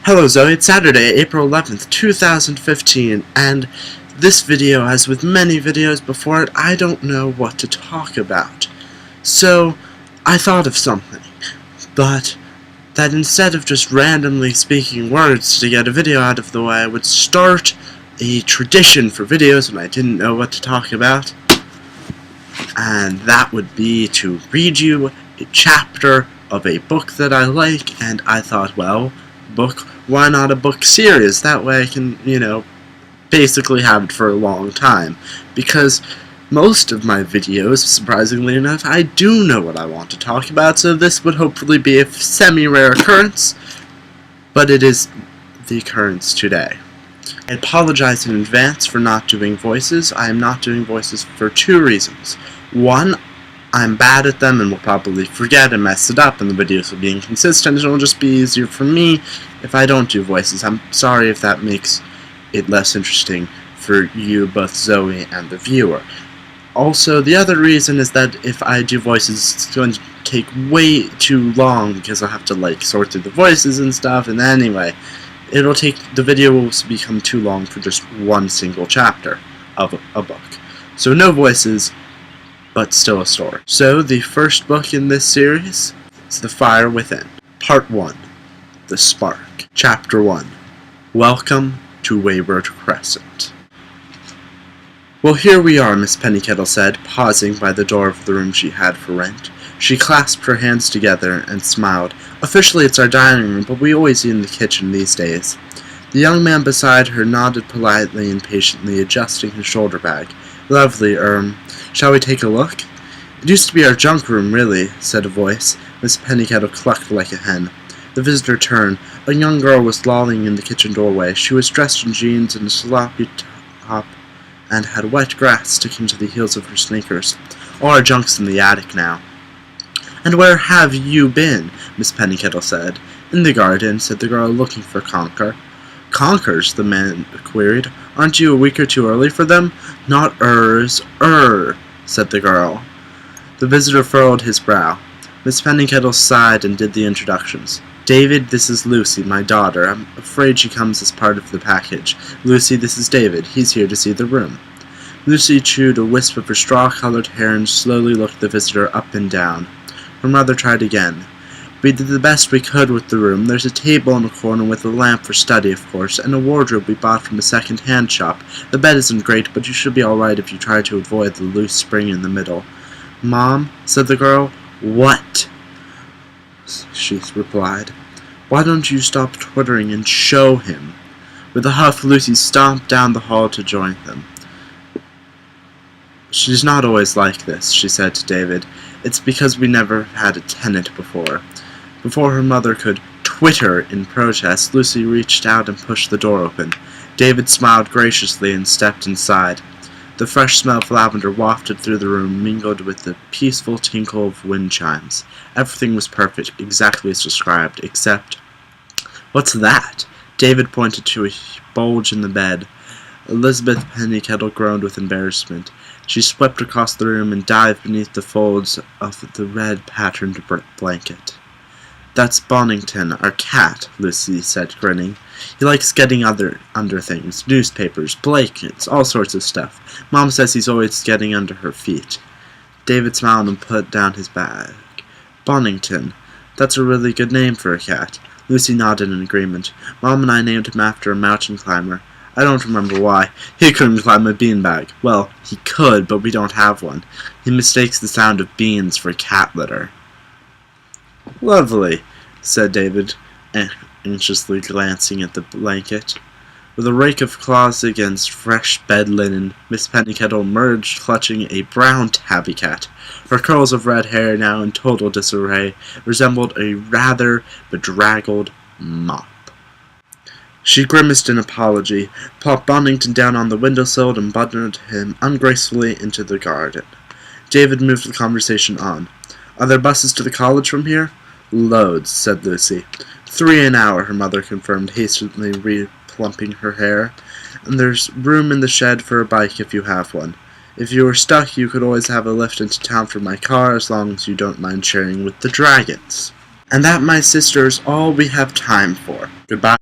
Hello Zoe, it's Saturday, April 11th, 2015, and this video, as with many videos before it, I don't know what to talk about. So, I thought of something, but that instead of just randomly speaking words to get a video out of the way, I would start a tradition for videos when I didn't know what to talk about, and that would be to read you a chapter of a book that I like, and I thought, well, why not a book series? That way I can, basically have it for a long time. Because most of my videos, surprisingly enough, I do know what I want to talk about, so this would hopefully be a semi-rare occurrence, but it is the occurrence today. I apologize in advance for not doing voices. I am not doing voices for two reasons. One, I'm bad at them and will probably forget and mess it up, and the videos will be inconsistent. It'll just be easier for me if I don't do voices. I'm sorry if that makes it less interesting for you, both Zoe and the viewer. Also, the other reason is that if I do voices, it's going to take way too long because I'll have to sort through the voices and stuff, and anyway, the video will become too long for just one single chapter of a book. So no voices, but still a story. So, the first book in this series is The Fire Within. Part 1. The Spark. Chapter 1. Welcome to Wayward Crescent. Well, here we are, Miss Pennycettle said, pausing by the door of the room she had for rent. She clasped her hands together and smiled. Officially, it's our dining room, but we always eat in the kitchen these days. The young man beside her nodded politely and patiently, adjusting his shoulder bag. Lovely, shall we take a look? It used to be our junk room, really, said a voice. Miss Pennycettle clucked like a hen. The visitor turned. A young girl was lolling in the kitchen doorway. She was dressed in jeans and a sloppy top and had wet grass sticking to the heels of her sneakers. All our junk's in the attic now. And where have you been? Miss Pennycettle said. In the garden, said the girl, looking for Conker. Conkers? The man queried. Aren't you a week or too early for them? Not said the girl. The visitor furrowed his brow. Miss Pennycettle sighed and did the introductions. David, this is Lucy, my daughter. I'm afraid she comes as part of the package. Lucy, this is David. He's here to see the room. Lucy chewed a wisp of her straw-colored hair and slowly looked the visitor up and down. Her mother tried again. We did the best we could with the room. There's a table in the corner with a lamp for study, of course, and a wardrobe we bought from a second-hand shop. The bed isn't great, but you should be all right if you try to avoid the loose spring in the middle. Mom, said the girl. What? She replied. Why don't you stop twittering and show him? With a huff, Lucy stomped down the hall to join them. She's not always like this, she said to David. It's because we never had a tenant before. Before her mother could twitter in protest, Lucy reached out and pushed the door open. David smiled graciously and stepped inside. The fresh smell of lavender wafted through the room, mingled with the peaceful tinkle of wind chimes. Everything was perfect, exactly as described, except... What's that? David pointed to a bulge in the bed. Elizabeth Pennycettle groaned with embarrassment. She swept across the room and dived beneath the folds of the red-patterned blanket. That's Bonington, our cat, Lucy said, grinning. He likes getting under things, newspapers, blankets, all sorts of stuff. Mom says he's always getting under her feet. David smiled and put down his bag. Bonington, that's a really good name for a cat. Lucy nodded in agreement. Mom and I named him after a mountain climber. I don't remember why. He couldn't climb a beanbag. Well, he could, but we don't have one. He mistakes the sound of beans for cat litter. Lovely, said David, anxiously glancing at the blanket. With a rake of claws against fresh bed linen, Miss Pennycettle emerged clutching a brown tabby cat. Her curls of red hair, now in total disarray, resembled a rather bedraggled mop. She grimaced in apology, plopped Bonington down on the windowsill, and buttoned him ungracefully into the garden. David moved the conversation on. Are there buses to the college from here? Loads, said Lucy. 3 an hour, her mother confirmed, hastily replumping her hair. And there's room in the shed for a bike if you have one. If you were stuck, you could always have a lift into town for my car, as long as you don't mind sharing with the dragons. And that, my sister, is all we have time for. Goodbye.